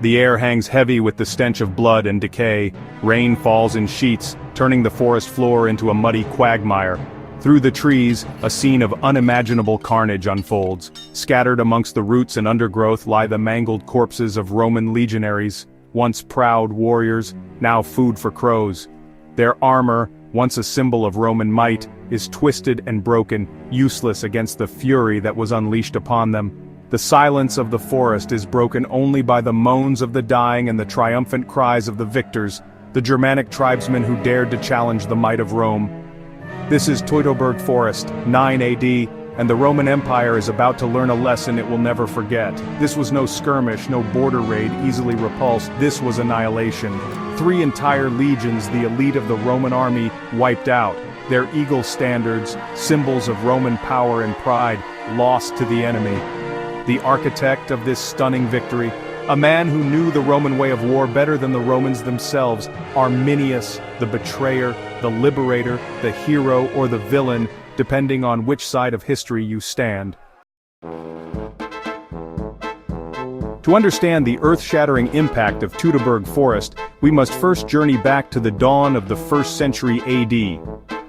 The air hangs heavy with the stench of blood and decay. Rain falls in sheets, turning the forest floor into a muddy quagmire. Through the trees, a scene of unimaginable carnage unfolds. Scattered amongst the roots and undergrowth lie the mangled corpses of Roman legionaries, once proud warriors, now food for crows. Their armor, once a symbol of Roman might, is twisted and broken, useless against the fury that was unleashed upon them. The silence of the forest is broken only by the moans of the dying and the triumphant cries of the victors, the Germanic tribesmen who dared to challenge the might of Rome. This is Teutoburg Forest, 9 AD, and the Roman Empire is about to learn a lesson it will never forget. This was no skirmish, no border raid easily repulsed. This was annihilation. 3 entire legions, the elite of the Roman army, wiped out. Their eagle standards, symbols of Roman power and pride, lost to the enemy. The architect of this stunning victory, a man who knew the Roman way of war better than the Romans themselves, Arminius, the betrayer, the liberator, the hero, or the villain, depending on which side of history you stand. To understand the earth-shattering impact of Teutoburg Forest, we must first journey back to the dawn of the 1st century AD.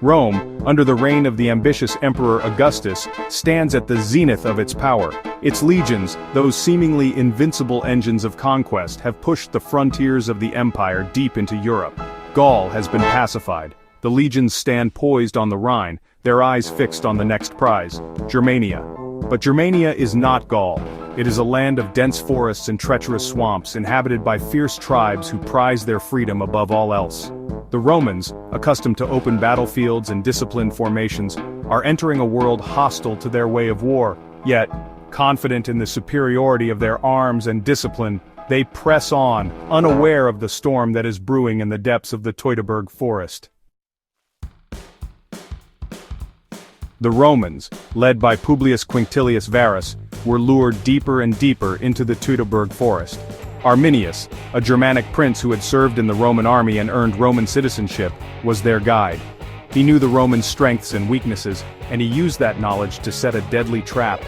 Rome, under the reign of the ambitious Emperor Augustus, stands at the zenith of its power. Its legions, those seemingly invincible engines of conquest, have pushed the frontiers of the empire deep into Europe. Gaul has been pacified. The legions stand poised on the Rhine, their eyes fixed on the next prize, Germania. But Germania is not Gaul. It is a land of dense forests and treacherous swamps, inhabited by fierce tribes who prize their freedom above all else. The Romans, accustomed to open battlefields and disciplined formations, are entering a world hostile to their way of war. Yet, confident in the superiority of their arms and discipline, they press on, unaware of the storm that is brewing in the depths of the Teutoburg Forest. The Romans, led by Publius Quinctilius Varus, were lured deeper and deeper into the Teutoburg Forest. Arminius, a Germanic prince who had served in the Roman army and earned Roman citizenship, was their guide. He knew the Roman strengths and weaknesses, and he used that knowledge to set a deadly trap.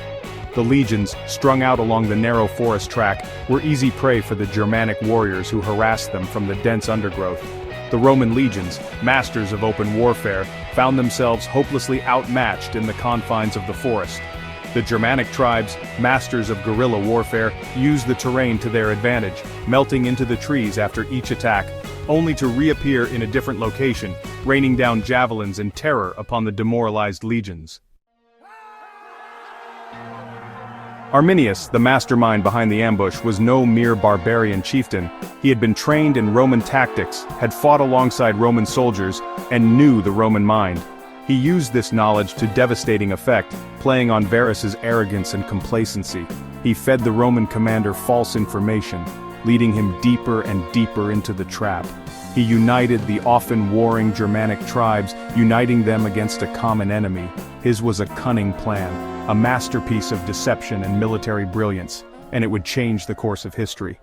The legions, strung out along the narrow forest track, were easy prey for the Germanic warriors who harassed them from the dense undergrowth. The Roman legions, masters of open warfare, found themselves hopelessly outmatched in the confines of the forest. The Germanic tribes, masters of guerrilla warfare, used the terrain to their advantage, melting into the trees after each attack, only to reappear in a different location, raining down javelins in terror upon the demoralized legions. Arminius, the mastermind behind the ambush, was no mere barbarian chieftain. He had been trained in Roman tactics, had fought alongside Roman soldiers, and knew the Roman mind. He used this knowledge to devastating effect, playing on Varus's arrogance and complacency. He fed the Roman commander false information, leading him deeper and deeper into the trap. He united the often warring Germanic tribes, uniting them against a common enemy. His was a cunning plan, a masterpiece of deception and military brilliance, and it would change the course of history.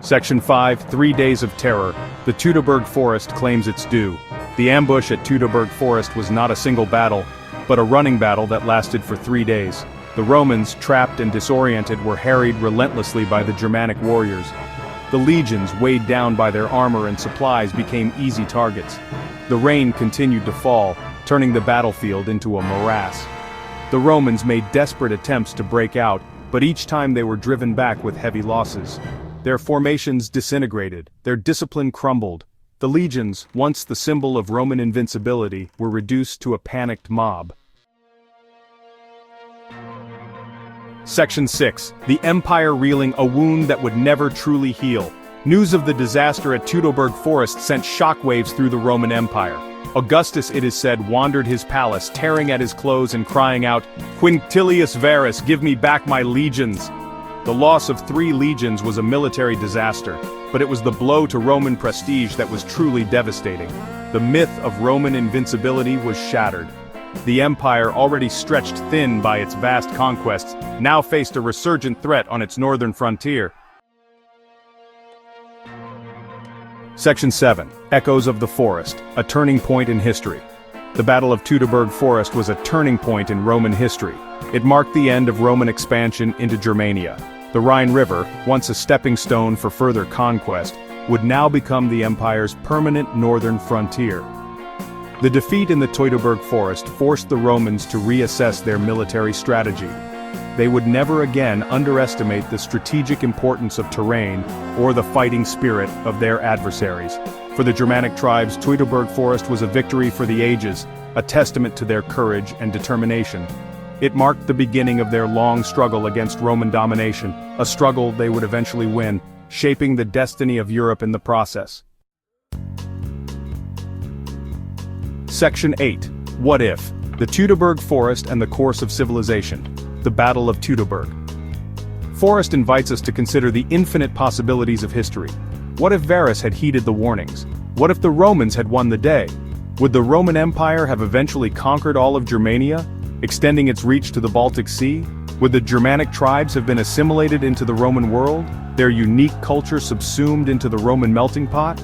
Section 5, 3 Days of Terror. The Teutoburg Forest claims its due. The ambush at Teutoburg Forest was not a single battle, but a running battle that lasted for 3 days. The Romans, trapped and disoriented, were harried relentlessly by the Germanic warriors. The legions, weighed down by their armor and supplies, became easy targets. The rain continued to fall, turning the battlefield into a morass. The Romans made desperate attempts to break out, but each time they were driven back with heavy losses. Their formations disintegrated, their discipline crumbled. The legions, once the symbol of Roman invincibility, were reduced to a panicked mob. Section 6. The Empire reeling, a wound that would never truly heal. News of the disaster at Teutoburg Forest sent shockwaves through the Roman Empire. Augustus, it is said, wandered his palace, tearing at his clothes and crying out, "Quinctilius Varus, give me back my legions!" The loss of 3 legions was a military disaster, but it was the blow to Roman prestige that was truly devastating. The myth of Roman invincibility was shattered. The empire, already stretched thin by its vast conquests, now faced a resurgent threat on its northern frontier. Section 7. Echoes of the Forest, a turning point in history. The Battle of Teutoburg Forest was a turning point in Roman history. It marked the end of Roman expansion into Germania. The Rhine River, once a stepping stone for further conquest, would now become the empire's permanent northern frontier. The defeat in the Teutoburg Forest forced the Romans to reassess their military strategy. They would never again underestimate the strategic importance of terrain or the fighting spirit of their adversaries. For the Germanic tribes, Teutoburg Forest was a victory for the ages, a testament to their courage and determination. It marked the beginning of their long struggle against Roman domination, a struggle they would eventually win, shaping the destiny of Europe in the process. Section 8. What if? The Teutoburg Forest and the Course of Civilization. The Battle of Teutoburg. Forest invites us to consider the infinite possibilities of history. What if Varus had heeded the warnings? What if the Romans had won the day? Would the Roman Empire have eventually conquered all of Germania, extending its reach to the Baltic Sea? Would the Germanic tribes have been assimilated into the Roman world, their unique culture subsumed into the Roman melting pot?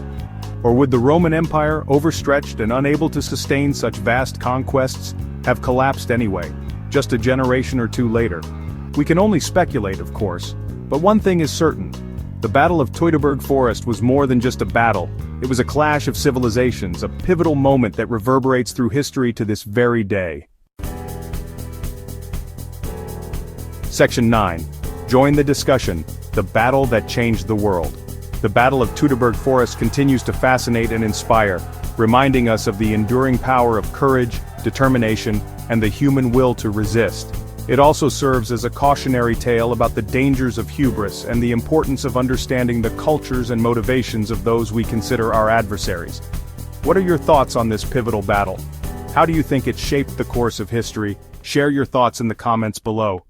Or would the Roman Empire, overstretched and unable to sustain such vast conquests, have collapsed anyway, just a generation or two later? We can only speculate, of course, but one thing is certain. The Battle of Teutoburg Forest was more than just a battle. It was a clash of civilizations, a pivotal moment that reverberates through history to this very day. Section 9. Join the discussion, the battle that changed the world. The Battle of Teutoburg Forest continues to fascinate and inspire, reminding us of the enduring power of courage, determination, and the human will to resist. It also serves as a cautionary tale about the dangers of hubris and the importance of understanding the cultures and motivations of those we consider our adversaries. What are your thoughts on this pivotal battle? How do you think it shaped the course of history? Share your thoughts in the comments below.